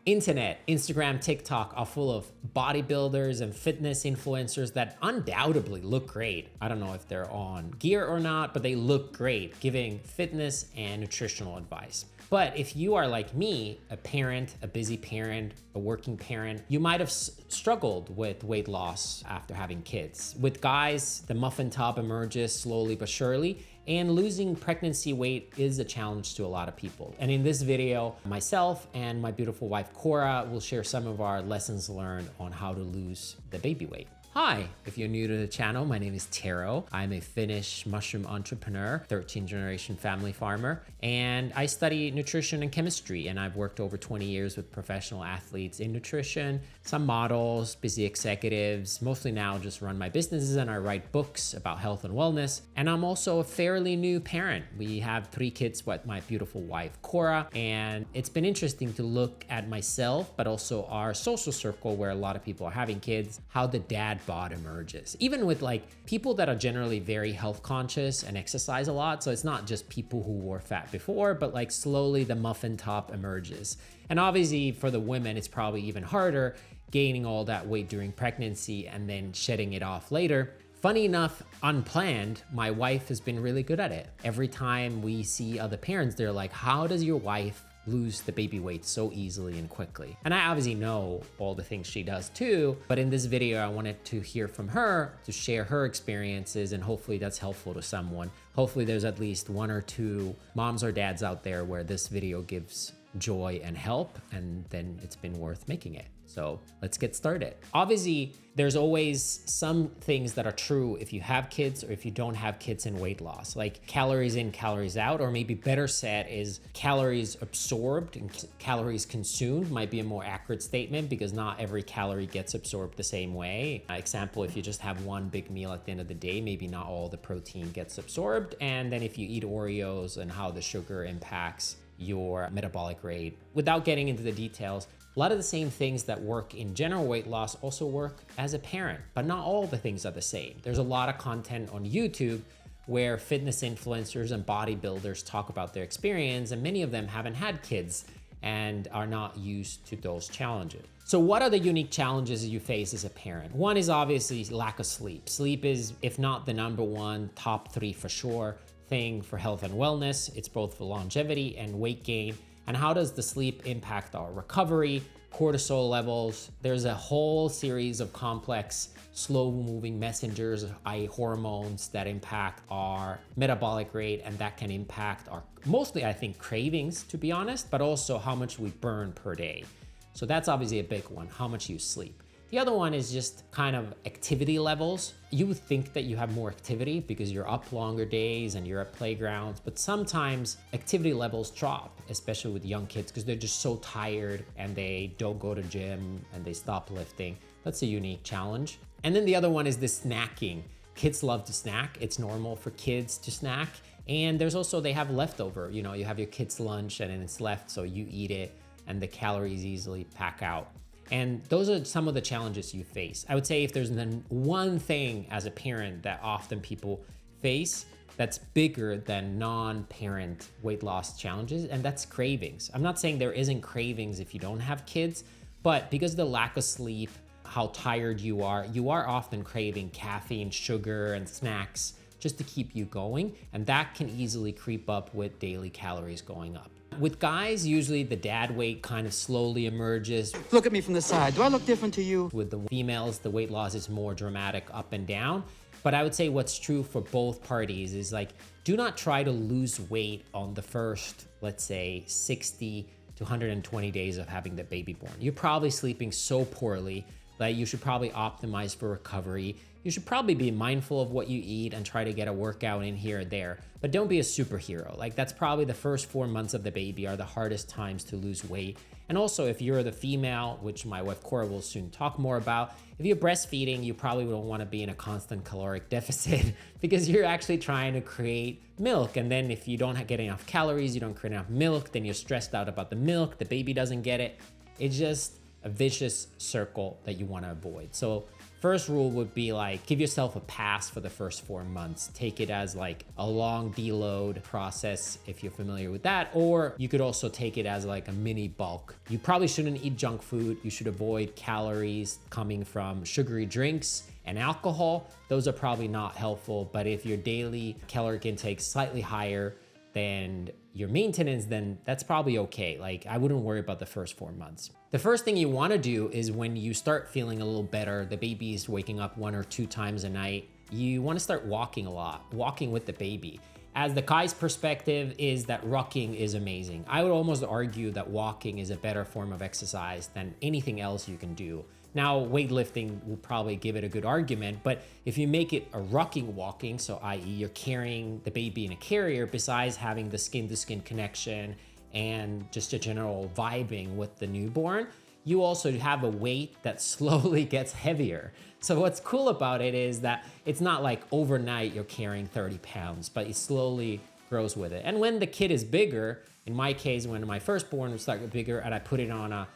Internet, Instagram, TikTok are full of bodybuilders and fitness influencers that undoubtedly look great. I don't know if they're on gear or not, but they look great, giving fitness and nutritional advice. But if you are like me, a parent, a busy parent, a working parent, you might have struggled with weight loss after having kids. With guys, the muffin top emerges slowly but surely, and losing pregnancy weight is a challenge to a lot of people. And in this video, myself and my beautiful wife, Cora, will share some of our lessons learned on how to lose the baby weight. Hi, if you're new to the channel, my name is Tero. I'm a Finnish mushroom entrepreneur, 13th generation family farmer, and I study nutrition and chemistry, and I've worked over 20 years with professional athletes in nutrition, some models, busy executives, mostly now just run my businesses and I write books about health and wellness. And I'm also a fairly new parent. We have 3 kids with my beautiful wife, Cora, and it's been interesting to look at myself, but also our social circle where a lot of people are having kids, how the dad bod emerges, even with like people that are generally very health conscious and exercise a lot. So it's not just people who were fat before, but like slowly the muffin top emerges. And obviously for the women, it's probably even harder gaining all that weight during pregnancy and then shedding it off later. Funny enough, unplanned, my wife has been really good at it. Every time we see other parents, they're like, how does your wife lose the baby weight so easily and quickly? And I obviously know all the things she does too, but in this video, I wanted to hear from her to share her experiences, and hopefully that's helpful to someone. Hopefully there's at least 1 or 2 moms or dads out there where this video gives joy and help, and then it's been worth making it. So let's get started. Obviously, there's always some things that are true if you have kids or if you don't have kids in weight loss, like calories in, calories out, or maybe better said is calories absorbed and calories consumed might be a more accurate statement because not every calorie gets absorbed the same way. Example, if you just have one big meal at the end of the day, maybe not all the protein gets absorbed. And then if you eat Oreos and how the sugar impacts your metabolic rate. Without getting into the details, a lot of the same things that work in general weight loss also work as a parent, but not all the things are the same. There's a lot of content on YouTube where fitness influencers and bodybuilders talk about their experience, and many of them haven't had kids and are not used to those challenges. So what are the unique challenges you face as a parent? One is obviously lack of sleep. Sleep is, if not the #1, top 3 for sure thing for health and wellness. It's both for longevity and weight gain. And how does the sleep impact our recovery, cortisol levels? There's a whole series of complex, slow-moving messengers, i.e. hormones that impact our metabolic rate, and that can impact our, mostly I think, cravings, to be honest, but also how much we burn per day. So that's obviously a big one, how much you sleep. The other one is just kind of activity levels. You would think that you have more activity because you're up longer days and you're at playgrounds, but sometimes activity levels drop, especially with young kids, because they're just so tired and they don't go to gym and they stop lifting. That's a unique challenge. And then the other one is the snacking. Kids love to snack. It's normal for kids to snack. And there's also, they have leftover. You know, you have your kids' lunch and then it's left, so you eat it and the calories easily pack out. And those are some of the challenges you face. I would say if there's one thing as a parent that often people face that's bigger than non-parent weight loss challenges, and that's cravings. I'm not saying there isn't cravings if you don't have kids, but because of the lack of sleep, how tired you are often craving caffeine, sugar, and snacks just to keep you going, and that can easily creep up with daily calories going up. With guys, usually the dad weight kind of slowly emerges. Look at me from the side. Do I look different to you? With the females, the weight loss is more dramatic up and down. But I would say what's true for both parties is like, do not try to lose weight on the first, let's say, 60 to 120 days of having the baby born. You're probably sleeping so poorly that you should probably optimize for recovery. You should probably be mindful of what you eat and try to get a workout in here or there, but don't be a superhero. Like that's probably the first 4 months of the baby are the hardest times to lose weight. And also if you're the female, which my wife Cora will soon talk more about, if you're breastfeeding, you probably don't want to be in a constant caloric deficit because you're actually trying to create milk. And then if you don't get enough calories, you don't create enough milk, then you're stressed out about the milk, the baby doesn't get it. It's just a vicious circle that you want to avoid. So First rule would be like, give yourself a pass for the first 4 months. Take it as like a long deload process if you're familiar with that, or you could also take it as like a mini bulk. You probably shouldn't eat junk food. You should avoid calories coming from sugary drinks and alcohol. Those are probably not helpful, but if your daily caloric intake is slightly higher than your maintenance, then that's probably okay. Like, I wouldn't worry about the first 4 months. The first thing you want to do is when you start feeling a little better, the baby is waking up 1 or 2 times a night, you want to start walking a lot, walking with the baby. As the Kai's perspective is that rucking is amazing. I would almost argue that walking is a better form of exercise than anything else you can do. Now, weightlifting will probably give it a good argument, but if you make it a rucking walking, so i.e. you're carrying the baby in a carrier, besides having the skin-to-skin connection and just a general vibing with the newborn, you also have a weight that slowly gets heavier. So what's cool about it is that it's not like overnight you're carrying 30 pounds, but it slowly grows with it. And when the kid is bigger, in my case, when my firstborn was slightly bigger and I put it on a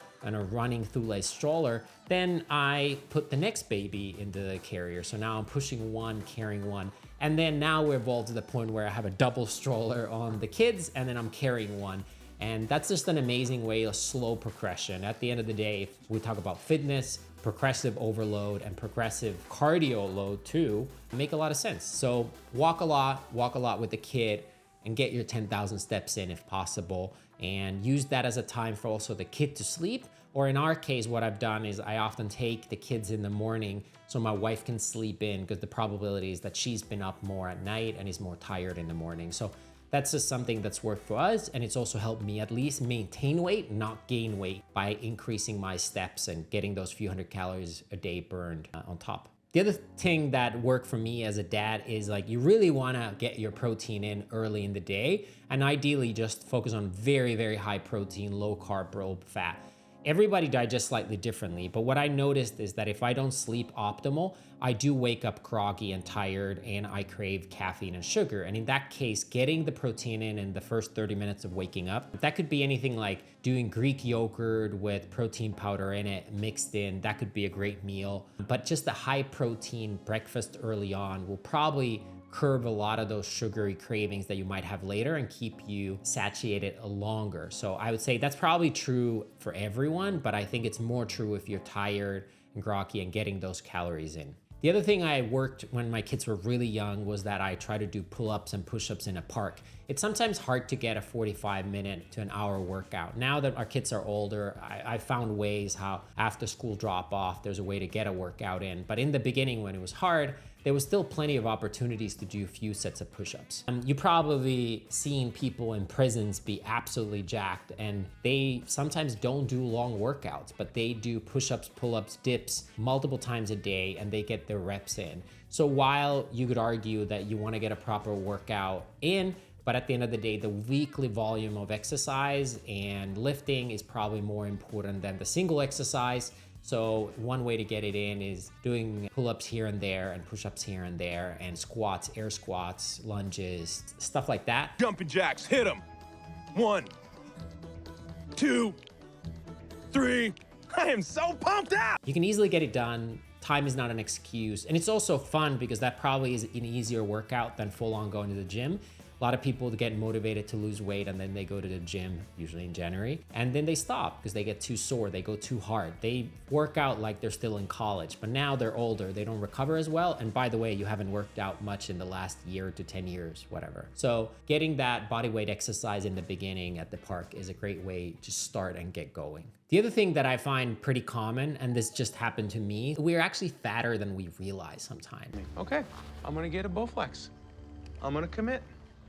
running through stroller, then I put the next baby into the carrier. So now I'm pushing one, carrying one. And then now we're evolved to the point where I have a double stroller on the kids and then I'm carrying one. And that's just an amazing way of slow progression. At the end of the day, if we talk about fitness, progressive overload and progressive cardio load too, make a lot of sense. So walk a lot with the kid and get your 10,000 steps in if possible, and use that as a time for also the kid to sleep. Or in our case, what I've done is I often take the kids in the morning so my wife can sleep in, because the probability is that she's been up more at night and is more tired in the morning. So that's just something that's worked for us, and it's also helped me at least maintain weight, not gain weight, by increasing my steps and getting those few hundred calories a day burned on top. The other thing that worked for me as a dad is like, you really want to get your protein in early in the day, and ideally just focus on very, very high protein, low carb, low fat. Everybody digests slightly differently, but what I noticed is that if I don't sleep optimal, I do wake up groggy and tired, and I crave caffeine and sugar. And in that case, getting the protein in the first 30 minutes of waking up, that could be anything like doing Greek yogurt with protein powder in it mixed in. That could be a great meal. But just a high protein breakfast early on will probably curb a lot of those sugary cravings that you might have later and keep you satiated longer. So I would say that's probably true for everyone, but I think it's more true if you're tired and groggy and getting those calories in. The other thing I worked when my kids were really young was that I try to do pull-ups and push-ups in a park. It's sometimes hard to get a 45-minute to an hour workout. Now that our kids are older, I found ways how after school drop off, there's a way to get a workout in. But in the beginning when it was hard, there was still plenty of opportunities to do a few sets of push-ups. You probably seen people in prisons be absolutely jacked, and they sometimes don't do long workouts, but they do push-ups, pull-ups, dips multiple times a day, and they get their reps in. So while you could argue that you want to get a proper workout in, but at the end of the day, the weekly volume of exercise and lifting is probably more important than the single exercise. So one way to get it in is doing pull-ups here and there and push-ups here and there and squats, air squats, lunges, stuff like that. Jumping jacks, hit them. 1, 2, 3. I am so pumped out. You can easily get it done. Time is not an excuse. And it's also fun because that probably is an easier workout than full on going to the gym. A lot of people get motivated to lose weight and then they go to the gym, usually in January, and then they stop because they get too sore, they go too hard. They work out like they're still in college, but now they're older, they don't recover as well. And by the way, you haven't worked out much in the last year to 10 years, whatever. So getting that body weight exercise in the beginning at the park is a great way to start and get going. The other thing that I find pretty common, and this just happened to me, we're actually fatter than we realize sometimes. Okay, I'm gonna get a Bowflex. I'm gonna commit.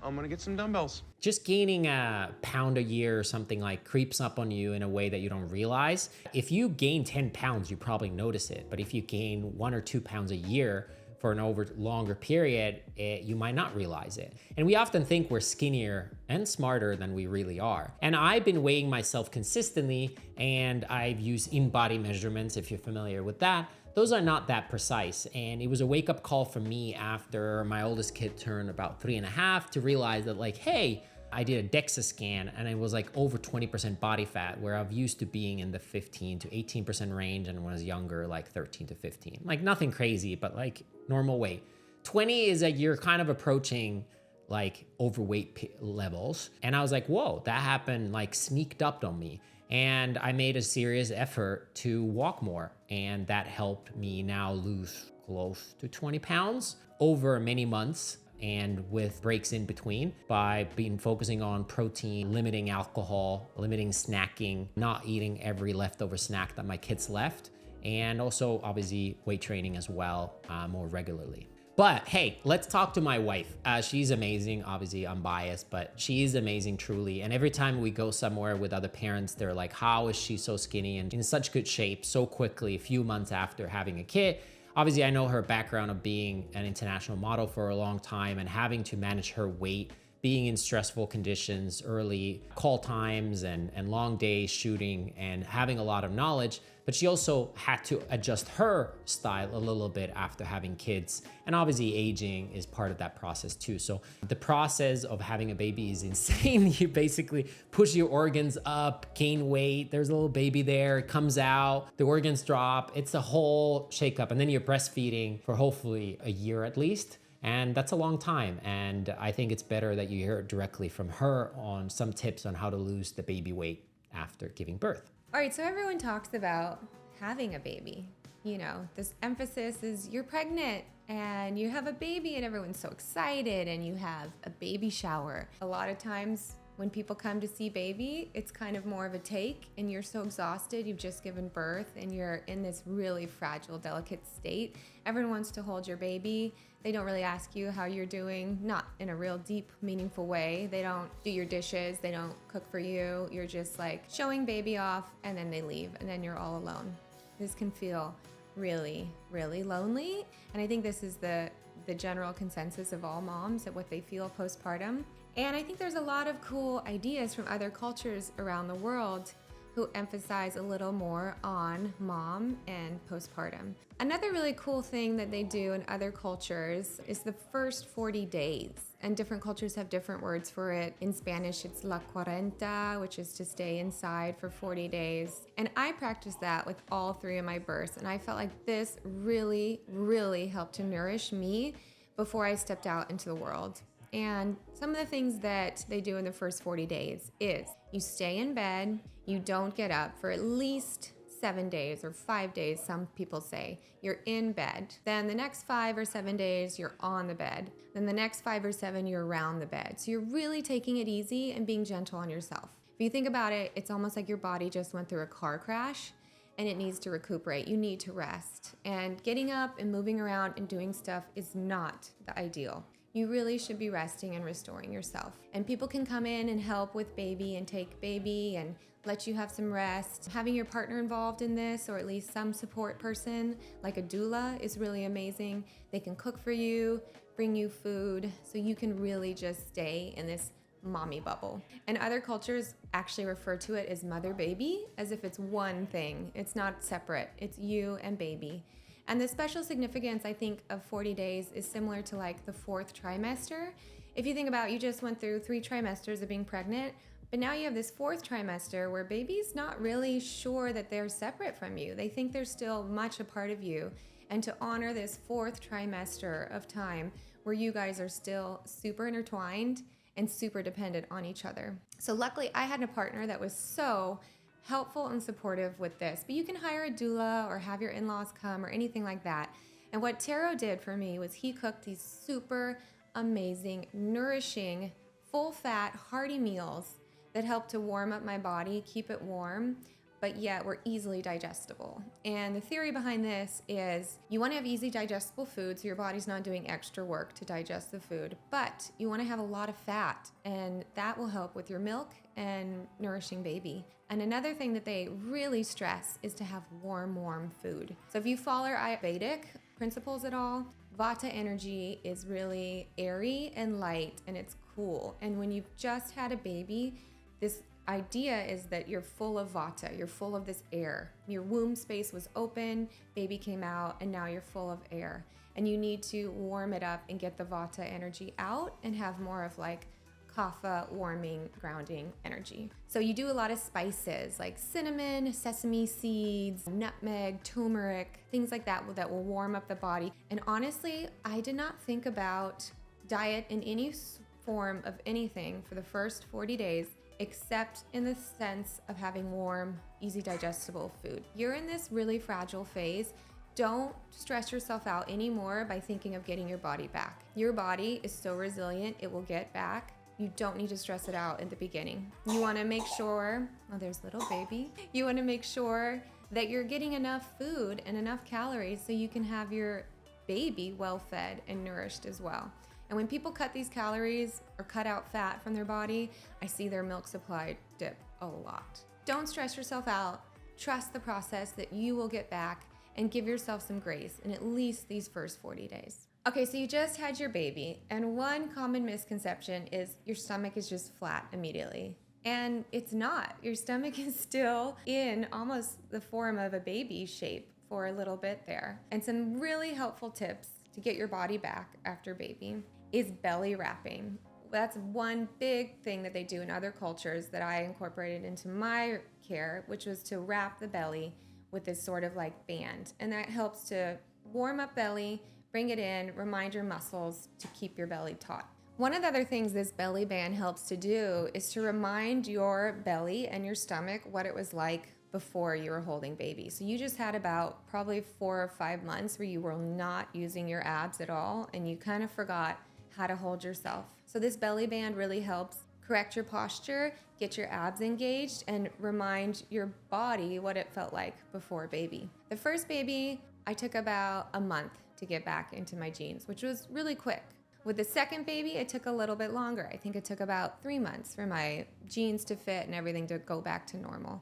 I'm gonna get some dumbbells. Just gaining a pound a year or something like creeps up on you in a way that you don't realize. If you gain 10 pounds, you probably notice it. But if you gain 1 or 2 pounds a year for an longer period, you might not realize it. And we often think we're skinnier and smarter than we really are. And I've been weighing myself consistently, and I've used in-body measurements, if you're familiar with that. Those are not that precise. And it was a wake-up call for me after my oldest kid turned about 3.5 to realize that, like, hey, I did a DEXA scan and it was like over 20% body fat, where I've used to being in the 15 to 18% range, and when I was younger, like 13 to 15. Like nothing crazy, but like normal weight. 20 is like you're kind of approaching like overweight levels. And I was like, whoa, that happened, like sneaked up on me. And I made a serious effort to walk more. And that helped me now lose close to 20 pounds over many months, and with breaks in between, by focusing on protein, limiting alcohol, limiting snacking, not eating every leftover snack that my kids left, and also obviously weight training as well, more regularly. But hey, let's talk to my wife. She's amazing. Obviously, I'm biased, but she's amazing, truly. And every time we go somewhere with other parents, they're like, how is she so skinny and in such good shape so quickly, a few months after having a kid? Obviously, I know her background of being an international model for a long time and having to manage her weight, being in stressful conditions, early call times and long days shooting, and having a lot of knowledge. But she also had to adjust her style a little bit after having kids. And obviously aging is part of that process too. So the process of having a baby is insane. You basically push your organs up, gain weight, there's a little baby there, it comes out, the organs drop, it's a whole shakeup. And then you're breastfeeding for hopefully a year at least. And that's a long time. And I think it's better that you hear it directly from her on some tips on how to lose the baby weight after giving birth. All right, so everyone talks about having a baby. You know, this emphasis is you're pregnant and you have a baby and everyone's so excited and you have a baby shower. A lot of times when people come to see baby, it's kind of more of a take and you're so exhausted, you've just given birth and you're in this really fragile, delicate state. Everyone wants to hold your baby. They don't really ask you how you're doing, not in a real deep, meaningful way. They don't do your dishes, they don't cook for you. You're just like showing baby off and then they leave and then you're all alone. This can feel really, really lonely. And I think this is the general consensus of all moms at what they feel postpartum. And I think there's a lot of cool ideas from other cultures around the world who emphasize a little more on mom and postpartum. Another really cool thing that they do in other cultures is the first 40 days. And different cultures have different words for it. In Spanish, it's la cuarenta, which is to stay inside for 40 days. And I practiced that with all 3 of my births. And I felt like this really, really helped to nourish me before I stepped out into the world. And some of the things that they do in the first 40 days is you stay in bed, you don't get up for at least 7 days or 5 days, some people say. You're in bed. Then the next 5 or 7 days, you're on the bed. Then the next 5 or 7, you're around the bed. So you're really taking it easy and being gentle on yourself. If you think about it, it's almost like your body just went through a car crash and it needs to recuperate. You need to rest. And getting up and moving around and doing stuff is not the ideal. You really should be resting and restoring yourself. And people can come in and help with baby and take baby and let you have some rest. Having your partner involved in this, or at least some support person, like a doula, is really amazing. They can cook for you, bring you food, so you can really just stay in this mommy bubble. And other cultures actually refer to it as mother-baby, as if it's one thing. It's not separate, it's you and baby. And the special significance, I think, of 40 days is similar to like the 4th trimester. If you think about, you just went through 3 trimesters of being pregnant, but now you have this 4th trimester where baby's not really sure that they're separate from you. They think they're still much a part of you. And to honor this 4th trimester of time where you guys are still super intertwined and super dependent on each other. So luckily I had a partner that was so helpful and supportive with this, but you can hire a doula or have your in-laws come or anything like that. And what Taro did for me was he cooked these super amazing, nourishing, full-fat, hearty meals that helped to warm up my body, keep it warm, but yet were easily digestible. And the theory behind this is you want to have easy digestible food so your body's not doing extra work to digest the food, but you want to have a lot of fat, and that will help with your milk and nourishing baby. And another thing that they really stress is to have warm food. So if you follow Ayurvedic principles at all, Vata energy is really airy and light and it's cool. And when you've just had a baby, this idea is that you're full of Vata, you're full of this air. Your womb space was open, baby came out, and now you're full of air. And you need to warm it up and get the Vata energy out and have more of like kapha, warming, grounding energy. So you do a lot of spices like cinnamon, sesame seeds, nutmeg, turmeric, things like that will warm up the body. And honestly, I did not think about diet in any form of anything for the first 40 days, except in the sense of having warm, easy digestible food. You're in this really fragile phase. Don't stress yourself out anymore by thinking of getting your body back. Your body is so resilient, it will get back. You don't need to stress it out in the beginning. You wanna make sure, oh, there's little baby. You wanna make sure that you're getting enough food and enough calories so you can have your baby well fed and nourished as well. And when people cut these calories or cut out fat from their body, I see their milk supply dip a lot. Don't stress yourself out. Trust the process that you will get back, and give yourself some grace in at least these first 40 days. Okay, so you just had your baby, and one common misconception is your stomach is just flat immediately. And it's not. Your stomach is still in almost the form of a baby shape for a little bit there. And some really helpful tips to get your body back after baby is belly wrapping. That's one big thing that they do in other cultures that I incorporated into my care, which was to wrap the belly with this sort of like band. And that helps to warm up belly, bring it in, remind your muscles to keep your belly taut. One of the other things this belly band helps to do is to remind your belly and your stomach what it was like before you were holding baby. So you just had about probably 4 or 5 months where you were not using your abs at all, and you kind of forgot how to hold yourself. So this belly band really helps correct your posture, get your abs engaged, and remind your body what it felt like before baby. The first baby, I took about a month to get back into my jeans, which was really quick. With the second baby, it took a little bit longer. I think it took about 3 months for my jeans to fit and everything to go back to normal.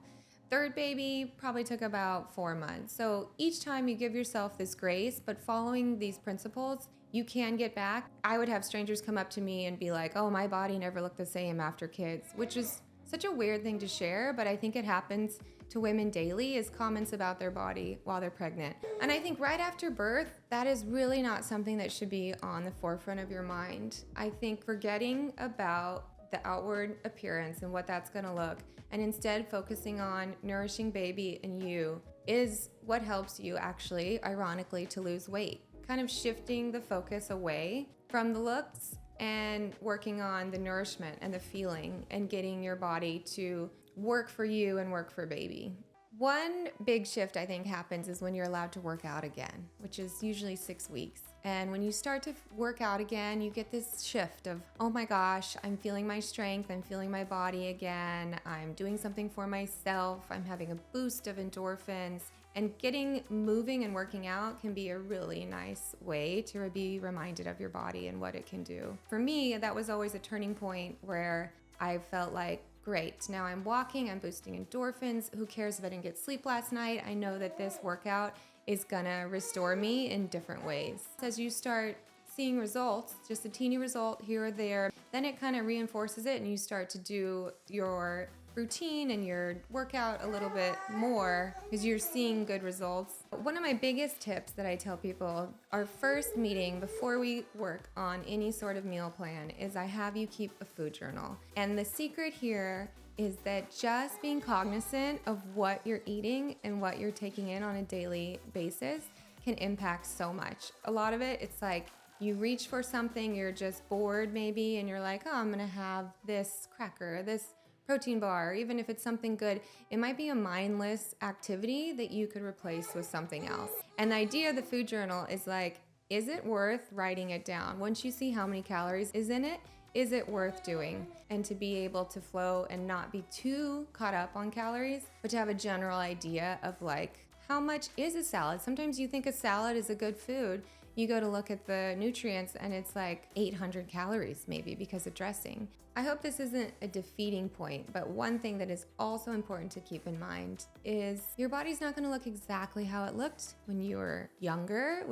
Third baby probably took about 4 months. So each time you give yourself this grace, but following these principles, you can get back. I would have strangers come up to me and be like, oh, my body never looked the same after kids, which is such a weird thing to share, but I think it happens to women daily, is comments about their body while they're pregnant. And I think right after birth, that is really not something that should be on the forefront of your mind. I think forgetting about the outward appearance and what that's gonna look, and instead focusing on nourishing baby and you, is what helps you actually, ironically, to lose weight. Kind of shifting the focus away from the looks and working on the nourishment and the feeling and getting your body to work for you and work for baby. One big shift I think happens is when you're allowed to work out again, which is usually 6 weeks. And when you start to work out again, you get this shift of, oh my gosh, I'm feeling my strength, I'm feeling my body again, I'm doing something for myself, I'm having a boost of endorphins. And getting moving and working out can be a really nice way to be reminded of your body and what it can do. For me, that was always a turning point where I felt like, great, now I'm walking, I'm boosting endorphins. Who cares if I didn't get sleep last night? I know that this workout is gonna restore me in different ways. As you start seeing results, just a teeny result here or there, then it kind of reinforces it and you start to do your routine and your workout a little bit more because you're seeing good results. One of my biggest tips that I tell people, our first meeting before we work on any sort of meal plan, is I have you keep a food journal. And the secret here is that just being cognizant of what you're eating and what you're taking in on a daily basis can impact so much. A lot of it, it's like you reach for something, you're just bored maybe, and you're like, oh, I'm gonna have this cracker, this protein bar, or even if it's something good, it might be a mindless activity that you could replace with something else. And the idea of the food journal is like, is it worth writing it down? Once you see how many calories is in it, is it worth doing? And to be able to flow and not be too caught up on calories, but to have a general idea of like, how much is a salad? Sometimes you think a salad is a good food. You go to look at the nutrients and it's like 800 calories maybe because of dressing. I hope this isn't a defeating point, but one thing that is also important to keep in mind is your body's not gonna look exactly how it looked when you were younger,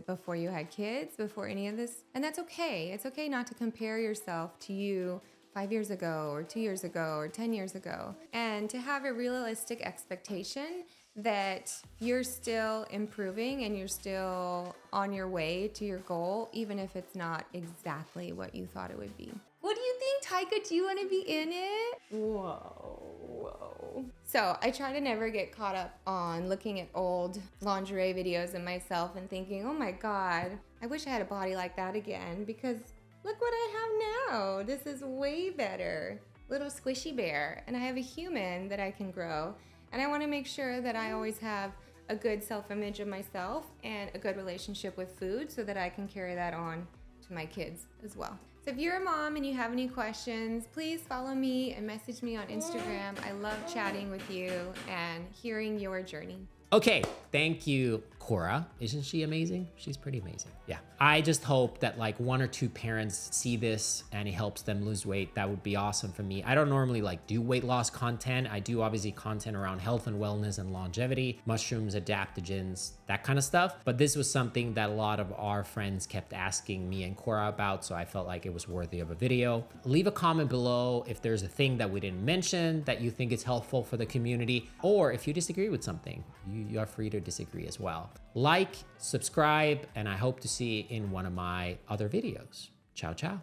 before you had kids, before any of this. And that's okay. It's okay not to compare yourself to you 5 years ago or 2 years ago or 10 years ago, and to have a realistic expectation that you're still improving and you're still on your way to your goal, even if it's not exactly what you thought it would be. What do you think, Taika, do you want to be in it? Whoa. So I try to never get caught up on looking at old lingerie videos of myself and thinking, oh my God, I wish I had a body like that again, because look what I have now. This is way better. Little squishy bear. And I have a human that I can grow. And I want to make sure that I always have a good self-image of myself and a good relationship with food so that I can carry that on to my kids as well. So if you're a mom and you have any questions, please follow me and message me on Instagram. I love chatting with you and hearing your journey. Okay, thank you, Cora. Isn't she amazing? She's pretty amazing. Yeah. I just hope that like 1 or 2 parents see this and it helps them lose weight. That would be awesome for me. I don't normally like do weight loss content. I do obviously content around health and wellness and longevity, mushrooms, adaptogens, that kind of stuff. But this was something that a lot of our friends kept asking me and Cora about, so I felt like it was worthy of a video. Leave a comment below if there's a thing that we didn't mention that you think is helpful for the community, or if you disagree with something, you are free to disagree as well. Like, subscribe, and I hope to see you in one of my other videos. Ciao, ciao.